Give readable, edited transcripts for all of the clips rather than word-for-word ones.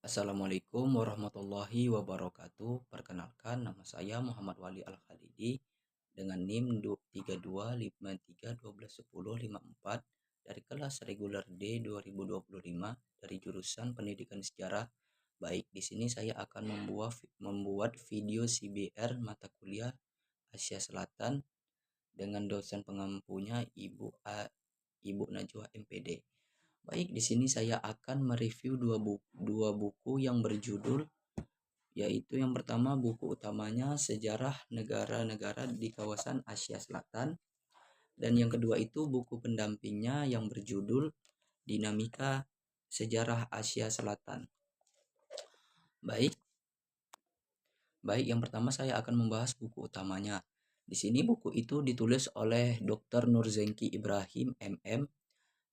Assalamualaikum warahmatullahi wabarakatuh. Perkenalkan, nama saya Muhammad Wali Al-Khalidi dengan NIM 3253121054 dari kelas reguler D 2025 dari jurusan Pendidikan Sejarah. Baik, di sini saya akan membuat video CBR mata kuliah Asia Selatan dengan dosen pengampunya Ibu Najwa MPD. Baik, di sini saya akan mereview dua buku yang berjudul, yaitu yang pertama buku utamanya Sejarah Negara-Negara di Kawasan Asia Selatan, dan yang kedua itu buku pendampingnya yang berjudul Dinamika Sejarah Asia Selatan. Baik, yang pertama saya akan membahas buku utamanya. Di sini buku itu ditulis oleh Dr. Nurzengki Ibrahim MM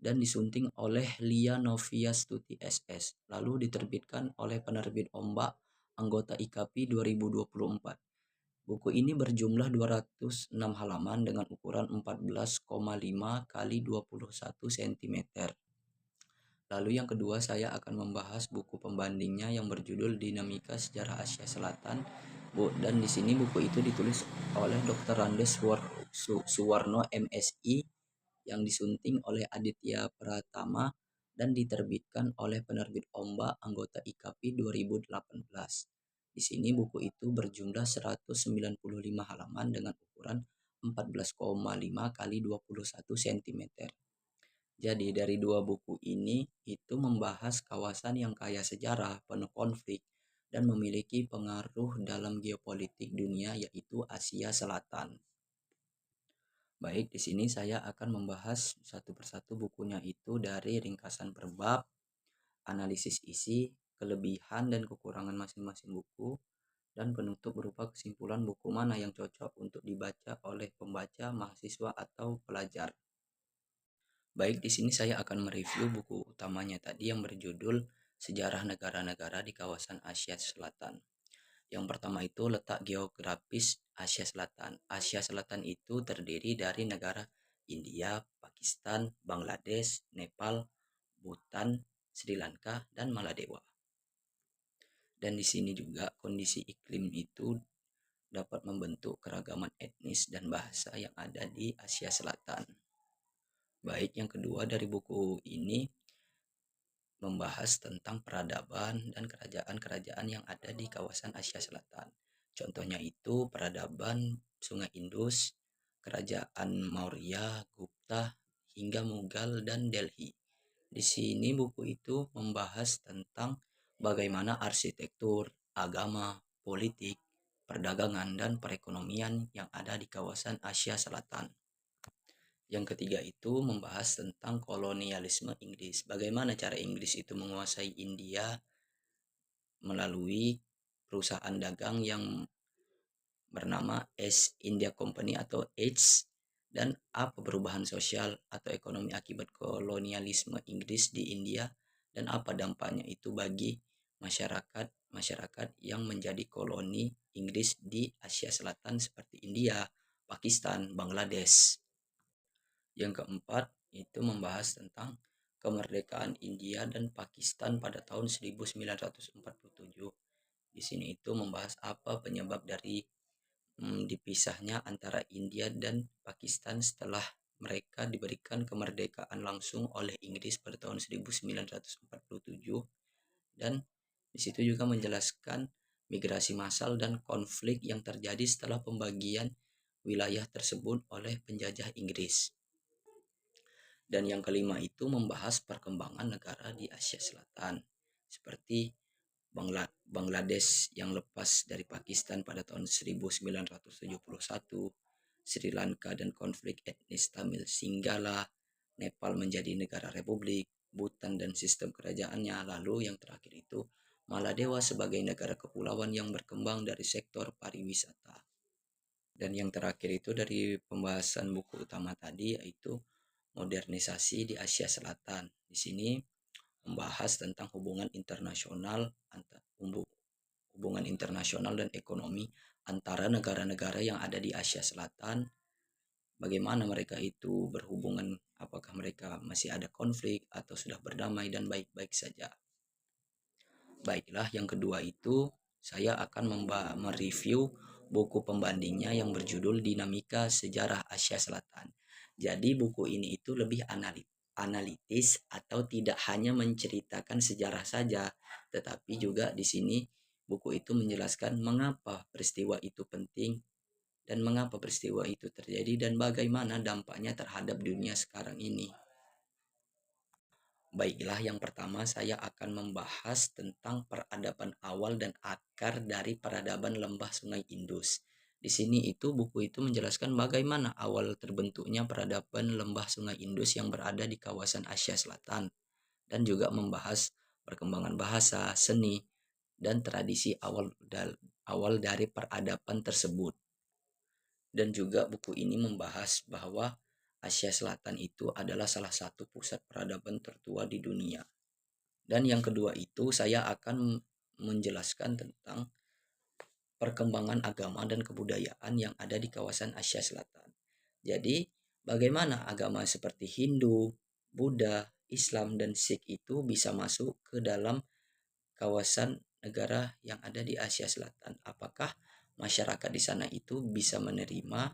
dan disunting oleh Lia Novia Stuti SS, lalu diterbitkan oleh penerbit Ombak anggota IKAPI 2024. Buku ini berjumlah 206 halaman dengan ukuran 14,5 kali 21 cm. Lalu yang kedua saya akan membahas buku pembandingnya yang berjudul Dinamika Sejarah Asia Selatan. Dan di sini buku itu ditulis oleh Dr. Randes Suwarno MSI yang disunting oleh Aditya Pratama dan diterbitkan oleh penerbit Ombak anggota IKAPI 2018. Di sini buku itu berjumlah 195 halaman dengan ukuran 14,5 kali 21 cm. Jadi dari dua buku ini itu membahas kawasan yang kaya sejarah, penuh konflik, dan memiliki pengaruh dalam geopolitik dunia, yaitu Asia Selatan. Baik, di sini saya akan membahas satu persatu bukunya itu dari ringkasan per bab, analisis isi, kelebihan dan kekurangan masing-masing buku, dan penutup berupa kesimpulan buku mana yang cocok untuk dibaca oleh pembaca, mahasiswa, atau pelajar. Baik, di sini saya akan mereview buku utamanya tadi yang berjudul Sejarah Negara-Negara di Kawasan Asia Selatan. Yang pertama itu letak geografis Asia Selatan. Asia Selatan itu terdiri dari negara India, Pakistan, Bangladesh, Nepal, Bhutan, Sri Lanka, dan Maladewa. Dan di sini juga kondisi iklim itu dapat membentuk keragaman etnis dan bahasa yang ada di Asia Selatan. Baik, yang kedua dari buku ini membahas tentang peradaban dan kerajaan-kerajaan yang ada di kawasan Asia Selatan. Contohnya itu peradaban Sungai Indus, kerajaan Maurya, Gupta, hingga Mughal dan Delhi. Di sini buku itu membahas tentang bagaimana arsitektur, agama, politik, perdagangan, dan perekonomian yang ada di kawasan Asia Selatan. Yang ketiga itu membahas tentang kolonialisme Inggris. Bagaimana cara Inggris itu menguasai India melalui perusahaan dagang yang bernama East India Company atau EADS, dan apa perubahan sosial atau ekonomi akibat kolonialisme Inggris di India, dan apa dampaknya itu bagi masyarakat yang menjadi koloni Inggris di Asia Selatan seperti India, Pakistan, Bangladesh. Yang keempat itu membahas tentang kemerdekaan India dan Pakistan pada tahun 1947. Di sini itu membahas apa penyebab dari dipisahnya antara India dan Pakistan setelah mereka diberikan kemerdekaan langsung oleh Inggris pada tahun 1947, dan di situ juga menjelaskan migrasi massal dan konflik yang terjadi setelah pembagian wilayah tersebut oleh penjajah Inggris. Dan yang kelima itu membahas perkembangan negara di Asia Selatan seperti Bangladesh yang lepas dari Pakistan pada tahun 1971, Sri Lanka dan konflik etnis Tamil Singgala, Nepal menjadi negara republik, Bhutan dan sistem kerajaannya, lalu yang terakhir itu Maladewa sebagai negara kepulauan yang berkembang dari sektor pariwisata. Dan yang terakhir itu dari pembahasan buku utama tadi yaitu modernisasi di Asia Selatan. Di sini membahas tentang hubungan internasional dan ekonomi antara negara-negara yang ada di Asia Selatan. Bagaimana mereka itu berhubungan, apakah mereka masih ada konflik atau sudah berdamai dan baik-baik saja. Baiklah, yang kedua itu saya akan mereview buku pembandingnya yang berjudul Dinamika Sejarah Asia Selatan. Jadi buku ini itu lebih analitis atau tidak hanya menceritakan sejarah saja, tetapi juga di sini buku itu menjelaskan mengapa peristiwa itu penting dan mengapa peristiwa itu terjadi dan bagaimana dampaknya terhadap dunia sekarang ini. Baiklah, yang pertama saya akan membahas tentang peradaban awal dan akar dari peradaban lembah Sungai Indus. Di sini itu buku itu menjelaskan bagaimana awal terbentuknya peradaban lembah Sungai Indus yang berada di kawasan Asia Selatan dan juga membahas perkembangan bahasa, seni, dan tradisi awal dari peradaban tersebut. Dan juga buku ini membahas bahwa Asia Selatan itu adalah salah satu pusat peradaban tertua di dunia. Dan yang kedua itu saya akan menjelaskan tentang perkembangan agama dan kebudayaan yang ada di kawasan Asia Selatan. Jadi, bagaimana agama seperti Hindu, Buddha, Islam, dan Sikh itu bisa masuk ke dalam kawasan negara yang ada di Asia Selatan? Apakah masyarakat di sana itu bisa menerima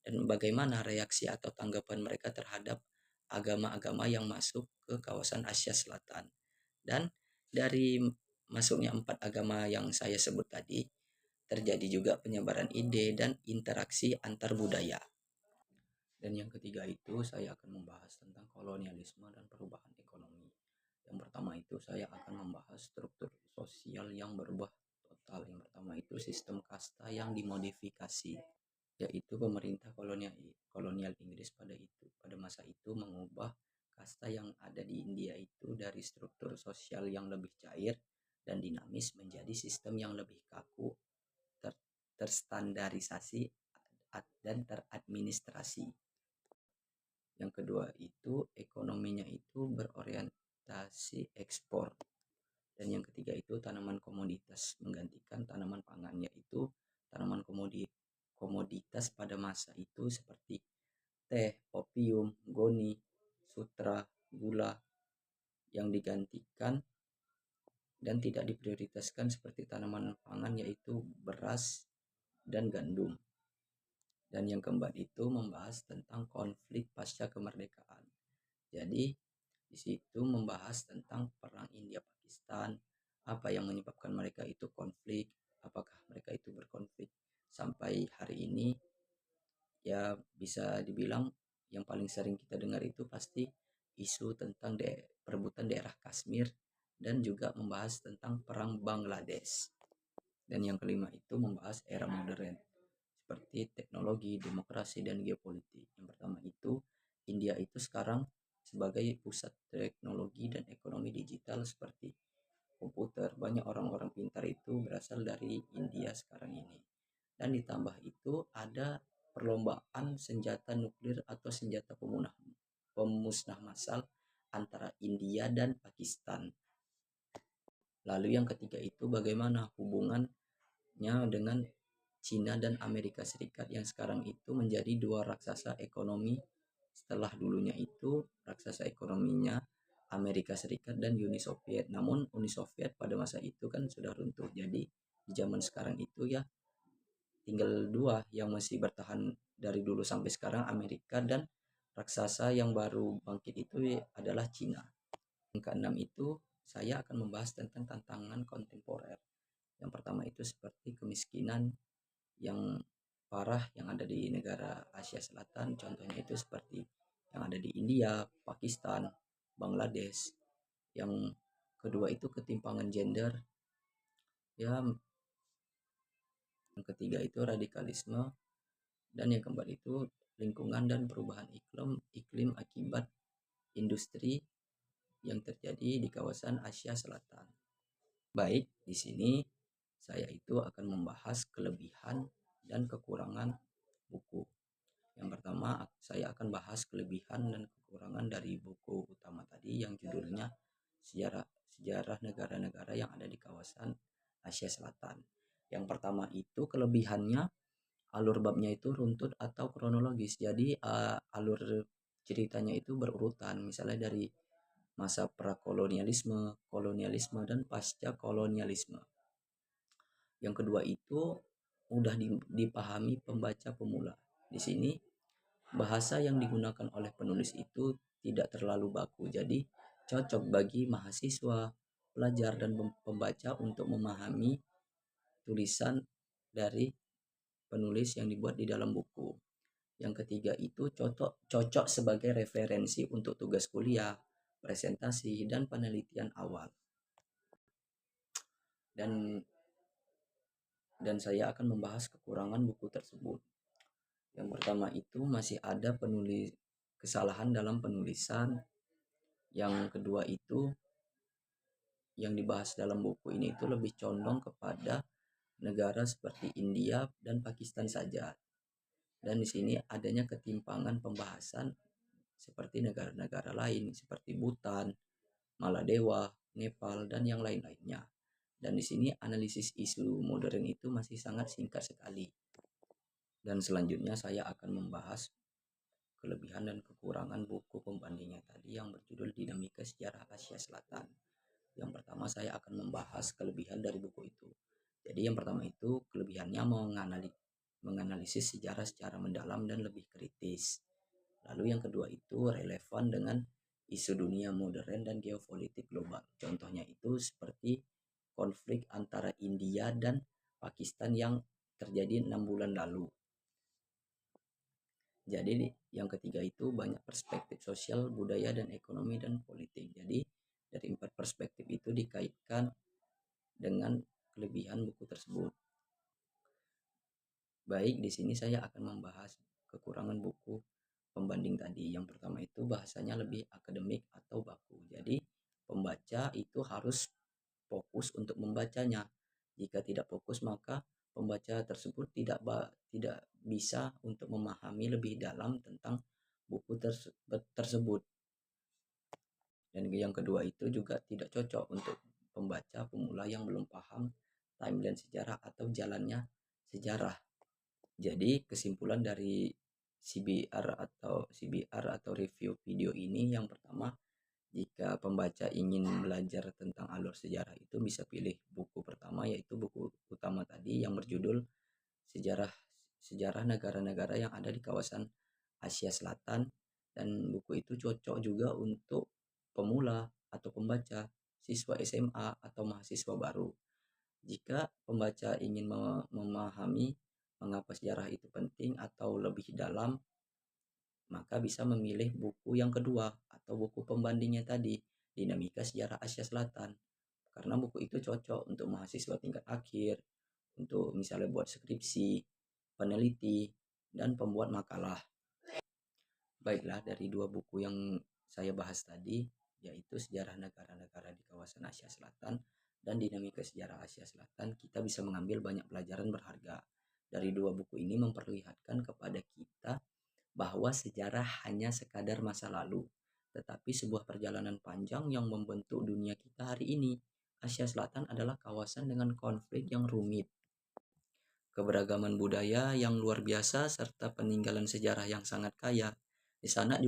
dan bagaimana reaksi atau tanggapan mereka terhadap agama-agama yang masuk ke kawasan Asia Selatan? Dan dari masuknya 4 agama yang saya sebut tadi, terjadi juga penyebaran ide dan interaksi antar budaya. Dan yang ketiga itu saya akan membahas tentang kolonialisme dan perubahan ekonomi. Yang pertama itu saya akan membahas struktur sosial yang berubah total. Yang pertama itu sistem kasta yang dimodifikasi, yaitu pemerintah kolonial Inggris pada masa itu mengubah kasta yang ada di India itu dari struktur sosial yang lebih cair dan dinamis menjadi sistem yang lebih kaku, terstandarisasi dan teradministrasi. Yang kedua itu ekonominya itu berorientasi ekspor. Dan yang ketiga itu tanaman komoditas menggantikan tanaman pangan, yaitu tanaman komoditas pada masa itu seperti teh, opium, goni, sutra, gula yang digantikan dan tidak diprioritaskan seperti tanaman pangan yaitu beras dan gandum. Dan yang keempat itu membahas tentang konflik pasca kemerdekaan. Jadi di situ membahas tentang perang India Pakistan, apa yang menyebabkan mereka itu konflik, apakah mereka itu berkonflik sampai hari ini. Ya bisa dibilang yang paling sering kita dengar itu pasti isu tentang perebutan daerah Kashmir dan juga membahas tentang perang Bangladesh. Dan yang kelima itu membahas era modern seperti teknologi, demokrasi, dan geopolitik. Yang pertama itu India itu sekarang sebagai pusat teknologi dan ekonomi digital seperti komputer. Banyak orang-orang pintar itu berasal dari India sekarang ini. Dan ditambah itu ada perlombaan senjata nuklir atau senjata pemusnah massal antara India dan Pakistan. Lalu yang ketiga itu bagaimana hubungannya dengan Cina dan Amerika Serikat yang sekarang itu menjadi dua raksasa ekonomi setelah dulunya itu raksasa ekonominya Amerika Serikat dan Uni Soviet. Namun Uni Soviet pada masa itu kan sudah runtuh. Jadi di zaman sekarang itu ya tinggal dua yang masih bertahan dari dulu sampai sekarang, Amerika, dan raksasa yang baru bangkit itu adalah Cina. Yang keenam itu saya akan membahas tentang tantangan kontemporer. Yang pertama itu seperti kemiskinan yang parah yang ada di negara Asia Selatan, contohnya itu seperti yang ada di India, Pakistan, Bangladesh. Yang kedua itu ketimpangan gender, ya. Yang ketiga itu radikalisme, dan yang keempat itu lingkungan dan perubahan iklim akibat industri yang terjadi di kawasan Asia Selatan. Baik, di sini saya itu akan membahas kelebihan dan kekurangan buku. Yang pertama, saya akan bahas kelebihan dan kekurangan dari buku utama tadi yang judulnya Sejarah Negara-Negara yang ada di kawasan Asia Selatan. Yang pertama itu kelebihannya, alur babnya itu runtut atau kronologis. Jadi alur ceritanya itu berurutan. Misalnya dari masa prakolonialisme, kolonialisme, dan pasca kolonialisme. Yang kedua itu mudah dipahami pembaca pemula. Di sini bahasa yang digunakan oleh penulis itu tidak terlalu baku, jadi cocok bagi mahasiswa, pelajar, dan pembaca untuk memahami tulisan dari penulis yang dibuat di dalam buku. Yang ketiga itu cocok sebagai referensi untuk tugas kuliah, presentasi, dan penelitian awal. Dan saya akan membahas kekurangan buku tersebut. Yang pertama itu masih ada kesalahan dalam penulisan. Yang kedua itu yang dibahas dalam buku ini itu lebih condong kepada negara seperti India dan Pakistan saja. Dan di sini adanya ketimpangan pembahasan seperti negara-negara lain seperti Bhutan, Maladewa, Nepal, dan yang lain-lainnya. Dan di sini analisis isu modern itu masih sangat singkat sekali. Dan selanjutnya saya akan membahas kelebihan dan kekurangan buku pembandingnya tadi yang berjudul Dinamika Sejarah Asia Selatan. Yang pertama saya akan membahas kelebihan dari buku itu. Jadi yang pertama itu kelebihannya menganalisis sejarah secara mendalam dan lebih kritis. Lalu yang kedua itu relevan dengan isu dunia modern dan geopolitik global. Contohnya itu seperti konflik antara India dan Pakistan yang terjadi 6 bulan lalu. Jadi yang ketiga itu banyak perspektif sosial, budaya, dan ekonomi dan politik. Jadi dari 4 perspektif itu dikaitkan dengan kelebihan buku tersebut. Baik, di sini saya akan membahas kekurangan buku pembanding tadi. Yang pertama itu bahasanya lebih akademik atau baku. Jadi pembaca itu harus fokus untuk membacanya. Jika tidak fokus maka pembaca tersebut tidak bisa untuk memahami lebih dalam tentang buku tersebut. Dan yang kedua itu juga tidak cocok untuk pembaca pemula yang belum paham timeline sejarah atau jalannya sejarah. Jadi kesimpulan dari CBR atau review video ini, yang pertama, jika pembaca ingin belajar tentang alur sejarah itu bisa pilih buku pertama, yaitu buku utama tadi yang berjudul Sejarah Negara-Negara yang ada di kawasan Asia Selatan. Dan buku itu cocok juga untuk pemula atau pembaca, siswa SMA atau mahasiswa baru. Jika pembaca ingin memahami mengapa sejarah itu penting atau lebih dalam, maka bisa memilih buku yang kedua atau buku pembandingnya tadi, Dinamika Sejarah Asia Selatan. Karena buku itu cocok untuk mahasiswa tingkat akhir, untuk misalnya buat skripsi, peneliti, dan pembuat makalah. Baiklah, dari 2 buku yang saya bahas tadi, yaitu Sejarah Negara-Negara di Kawasan Asia Selatan dan Dinamika Sejarah Asia Selatan, kita bisa mengambil banyak pelajaran berharga. Dari 2 buku ini memperlihatkan kepada kita bahwa sejarah hanya sekadar masa lalu, tetapi sebuah perjalanan panjang yang membentuk dunia kita hari ini. Asia Selatan adalah kawasan dengan konflik yang rumit, keberagaman budaya yang luar biasa, serta peninggalan sejarah yang sangat kaya. Di sana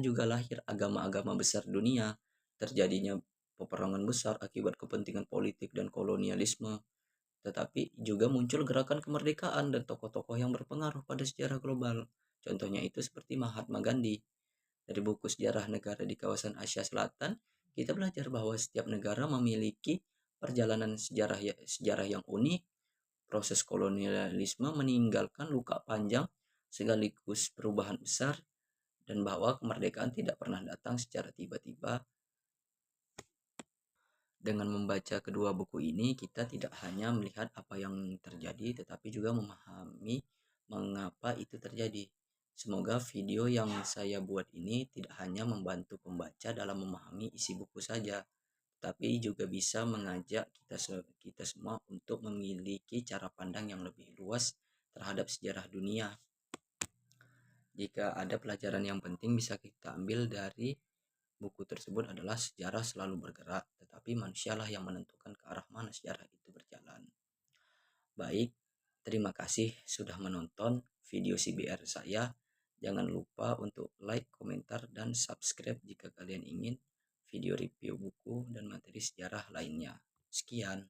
juga lahir agama-agama besar dunia, terjadinya peperangan besar akibat kepentingan politik dan kolonialisme, tetapi juga muncul gerakan kemerdekaan dan tokoh-tokoh yang berpengaruh pada sejarah global. Contohnya itu seperti Mahatma Gandhi. Dari buku Sejarah Negara di Kawasan Asia Selatan, kita belajar bahwa setiap negara memiliki perjalanan sejarah yang unik. Proses kolonialisme meninggalkan luka panjang sekaligus perubahan besar, dan bahwa kemerdekaan tidak pernah datang secara tiba-tiba. Dengan membaca kedua buku ini, kita tidak hanya melihat apa yang terjadi, tetapi juga memahami mengapa itu terjadi. Semoga video yang saya buat ini tidak hanya membantu pembaca dalam memahami isi buku saja, tapi juga bisa mengajak kita semua untuk memiliki cara pandang yang lebih luas terhadap sejarah dunia. Jika ada pelajaran yang penting bisa kita ambil dari buku tersebut adalah sejarah selalu bergerak, tetapi manusialah yang menentukan ke arah mana sejarah itu berjalan. Baik, terima kasih sudah menonton video CBR saya. Jangan lupa untuk like, komentar, dan subscribe jika kalian ingin video review buku dan materi sejarah lainnya. Sekian.